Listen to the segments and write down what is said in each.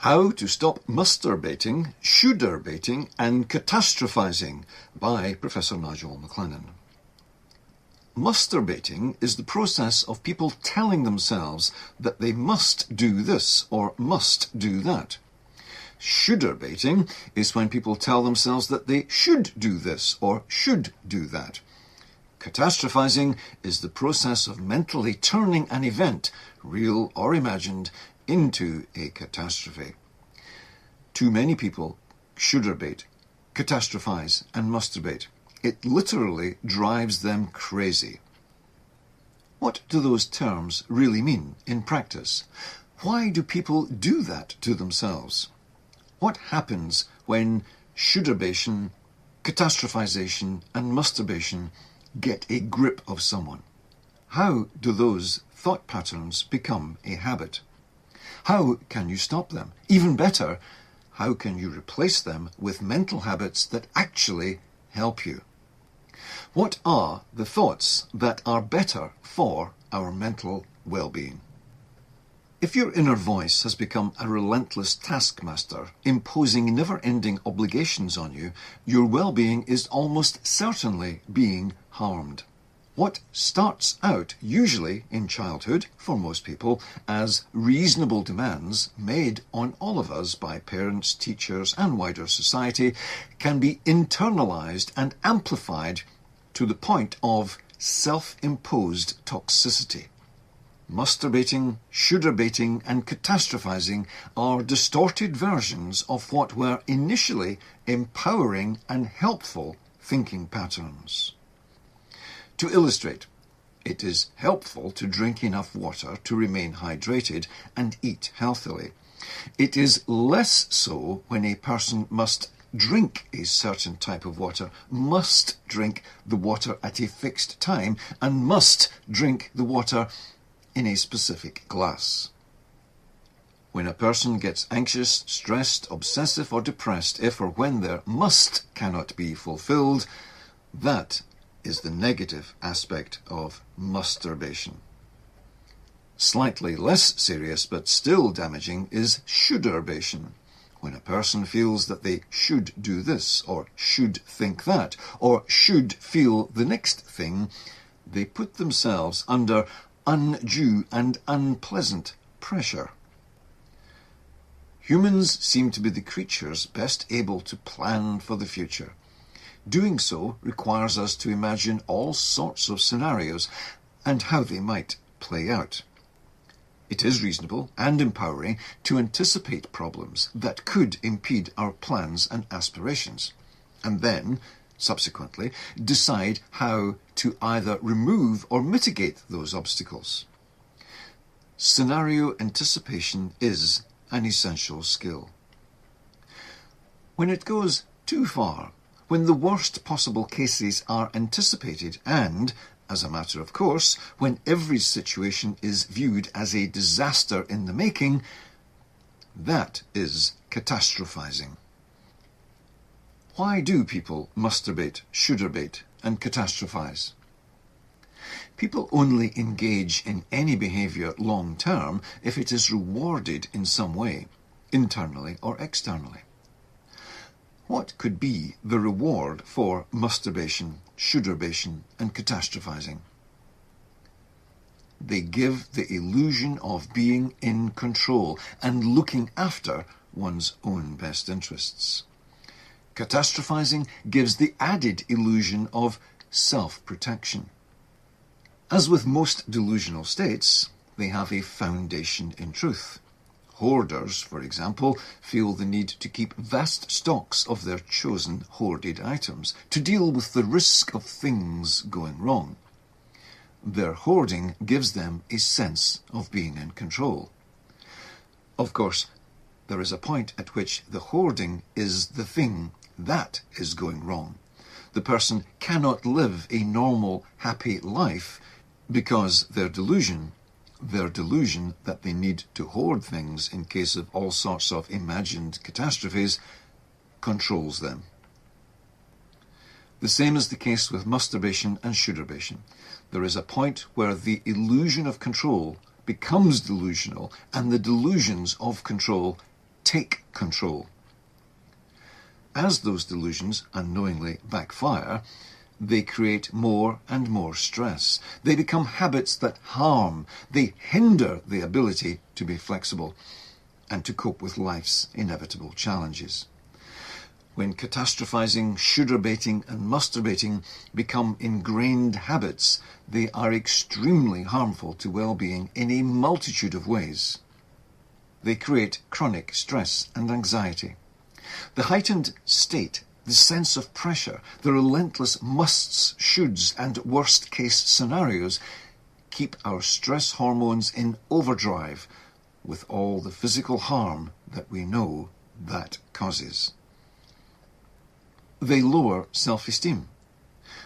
How to Stop Musterbating, Shoulderbating and Catastrophizing by Professor Nigel MacLennan. Musterbating is the process of people telling themselves that they must do this or must do that. Shoulderbating is when people tell themselves that they should do this or should do that. Catastrophizing is the process of mentally turning an event, real or imagined, into a catastrophe. Too many people shoulderbait, catastrophize and musterbate. It literally drives them crazy. What do those terms really mean in practice? Why do people do that to themselves? What happens when shoulderbation, catastrophization and musterbation get a grip of someone? How do those thought patterns become a habit? How can you stop them? Even better, how can you replace them with mental habits that actually help you? What are the thoughts that are better for our mental well-being? If your inner voice has become a relentless taskmaster, imposing never-ending obligations on you, your well-being is almost certainly being harmed. What starts out, usually in childhood, for most people, as reasonable demands made on all of us by parents, teachers and wider society, can be internalized and amplified to the point of self-imposed toxicity. Musterbating, shoulderbaiting and catastrophizing are distorted versions of what were initially empowering and helpful thinking patterns. To illustrate, it is helpful to drink enough water to remain hydrated and eat healthily. It is less so when a person must drink a certain type of water, must drink the water at a fixed time, and must drink the water in a specific glass. When a person gets anxious, stressed, obsessive or depressed, if or when their must cannot be fulfilled, that is the negative aspect of musterbation. Slightly less serious but still damaging is shoulderbation, when a person feels that they should do this or should think that or should feel the next thing. They put themselves under undue and unpleasant pressure. Humans seem to be the creatures best able to plan for the future. Doing so requires us to imagine all sorts of scenarios and how they might play out. It is reasonable and empowering to anticipate problems that could impede our plans and aspirations, and then, subsequently, decide how to either remove or mitigate those obstacles. Scenario anticipation is an essential skill. When it goes too far, when the worst possible cases are anticipated and, as a matter of course, when every situation is viewed as a disaster in the making, that is catastrophizing. Why do people musterbate, shoulderbait and catastrophize? People only engage in any behaviour long term if it is rewarded in some way, internally or externally. What could be the reward for musterbation, shoulderbation and catastrophizing? They give the illusion of being in control and looking after one's own best interests. Catastrophizing gives the added illusion of self-protection. As with most delusional states, they have a foundation in truth. Hoarders, for example, feel the need to keep vast stocks of their chosen hoarded items to deal with the risk of things going wrong. Their hoarding gives them a sense of being in control. Of course, there is a point at which the hoarding is the thing that is going wrong. The person cannot live a normal, happy life because their delusion that they need to hoard things in case of all sorts of imagined catastrophes controls them. The same is the case with musterbation and shoulderbation. There is a point where the illusion of control becomes delusional and the delusions of control take control. As those delusions unknowingly backfire, they create more and more stress. They become habits that harm. They hinder the ability to be flexible and to cope with life's inevitable challenges. When catastrophizing, shoulderbating and musterbating become ingrained habits, they are extremely harmful to well-being in a multitude of ways. They create chronic stress and anxiety. The heightened state, the sense of pressure, the relentless musts, shoulds and worst-case scenarios keep our stress hormones in overdrive with all the physical harm that we know that causes. They lower self-esteem.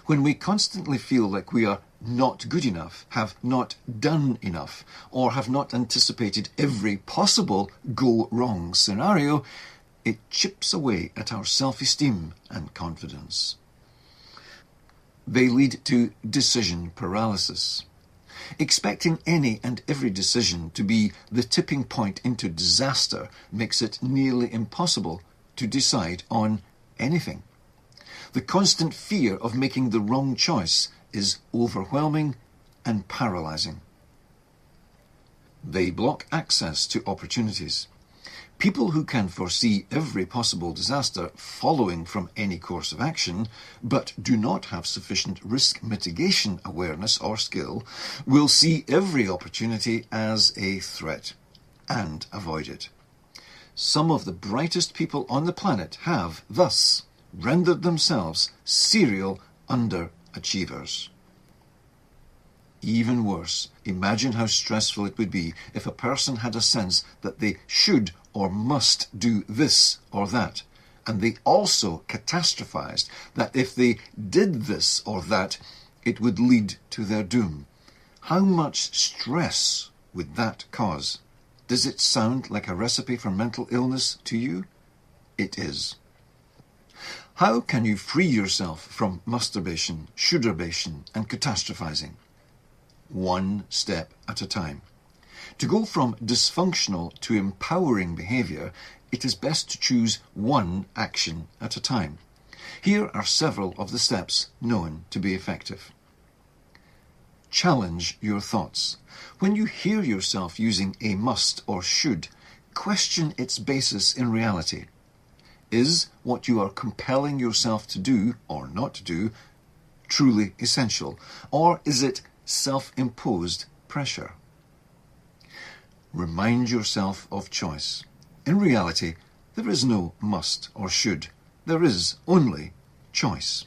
When we constantly feel like we are not good enough, have not done enough, or have not anticipated every possible go-wrong scenario, it chips away at our self-esteem and confidence. They lead to decision paralysis. Expecting any and every decision to be the tipping point into disaster makes it nearly impossible to decide on anything. The constant fear of making the wrong choice is overwhelming and paralyzing. They block access to opportunities. People who can foresee every possible disaster following from any course of action, but do not have sufficient risk mitigation awareness or skill, will see every opportunity as a threat and avoid it. Some of the brightest people on the planet have, thus, rendered themselves serial underachievers. Even worse, imagine how stressful it would be if a person had a sense that they should or must do this or that, and they also catastrophized that if they did this or that, it would lead to their doom. How much stress would that cause? Does it sound like a recipe for mental illness to you? It is. How can you free yourself from musterbation, shoulderbation and catastrophizing? One step at a time. To go from dysfunctional to empowering behaviour, it is best to choose one action at a time. Here are several of the steps known to be effective. Challenge your thoughts. When you hear yourself using a must or should, question its basis in reality. Is what you are compelling yourself to do or not to do truly essential, or is it self-imposed pressure? Remind yourself of choice. In reality, there is no must or should. There is only choice.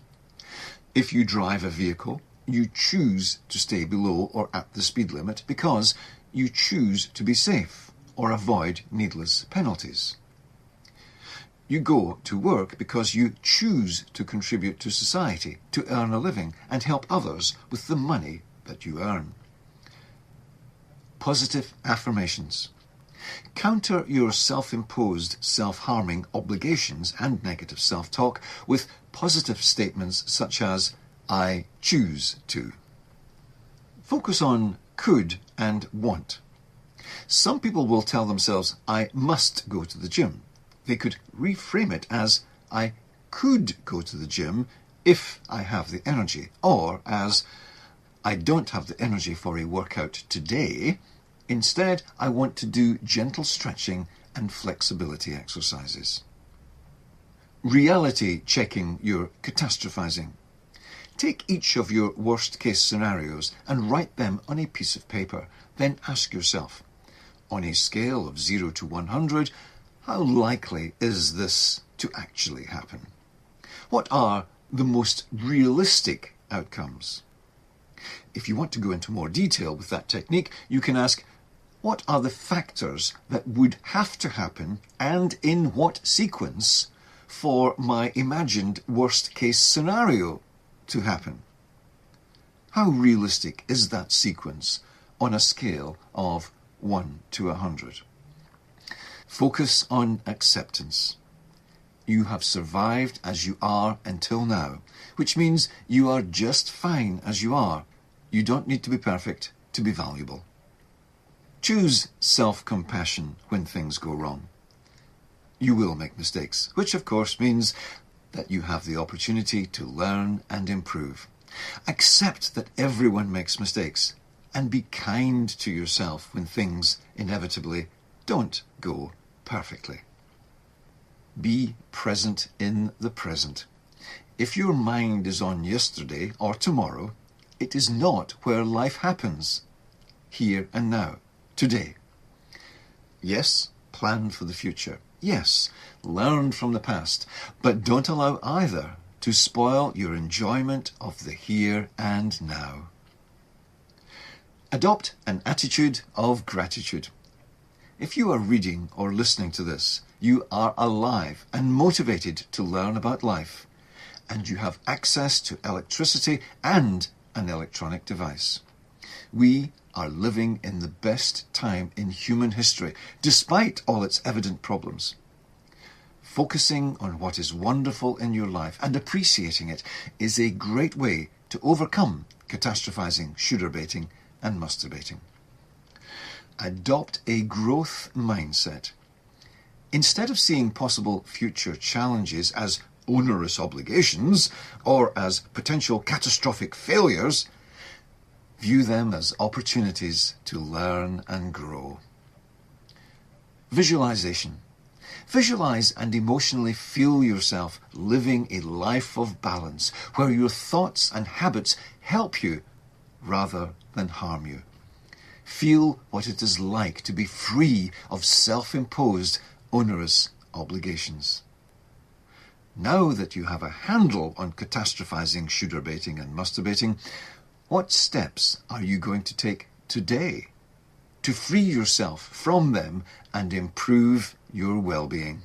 If you drive a vehicle, you choose to stay below or at the speed limit because you choose to be safe or avoid needless penalties. You go to work because you choose to contribute to society, to earn a living, and help others with the money that you earn. Positive affirmations. Counter your self-imposed, self-harming obligations and negative self-talk with positive statements such as, I choose to. Focus on could and want. Some people will tell themselves, I must go to the gym. They could reframe it as, I could go to the gym if I have the energy, or as, I don't have the energy for a workout today. Instead, I want to do gentle stretching and flexibility exercises. Reality checking your catastrophizing. Take each of your worst-case scenarios and write them on a piece of paper. Then ask yourself, on a scale of 0 to 100, how likely is this to actually happen? What are the most realistic outcomes? If you want to go into more detail with that technique, you can ask, what are the factors that would have to happen and in what sequence for my imagined worst-case scenario to happen? How realistic is that sequence on a scale of 1 to 100? Focus on acceptance. You have survived as you are until now, which means you are just fine as you are. You don't need to be perfect to be valuable. Choose self-compassion when things go wrong. You will make mistakes, which of course means that you have the opportunity to learn and improve. Accept that everyone makes mistakes and be kind to yourself when things inevitably don't go perfectly. Be present in the present. If your mind is on yesterday or tomorrow, it is not where life happens. Here and now, today. Yes, plan for the future. Yes, learn from the past, but don't allow either to spoil your enjoyment of the here and now. Adopt an attitude of gratitude. If you are reading or listening to this, you are alive and motivated to learn about life, and you have access to electricity and an electronic device. We are living in the best time in human history, despite all its evident problems. Focusing on what is wonderful in your life and appreciating it is a great way to overcome catastrophizing, shoulderbaiting, and musterbating. Adopt a growth mindset. Instead of seeing possible future challenges as onerous obligations or as potential catastrophic failures, view them as opportunities to learn and grow. Visualization. Visualize and emotionally feel yourself living a life of balance where your thoughts and habits help you rather than harm you. Feel what it is like to be free of self-imposed onerous obligations. Now that you have a handle on catastrophizing, shoulderbaiting and musterbating, what steps are you going to take today to free yourself from them and improve your well-being?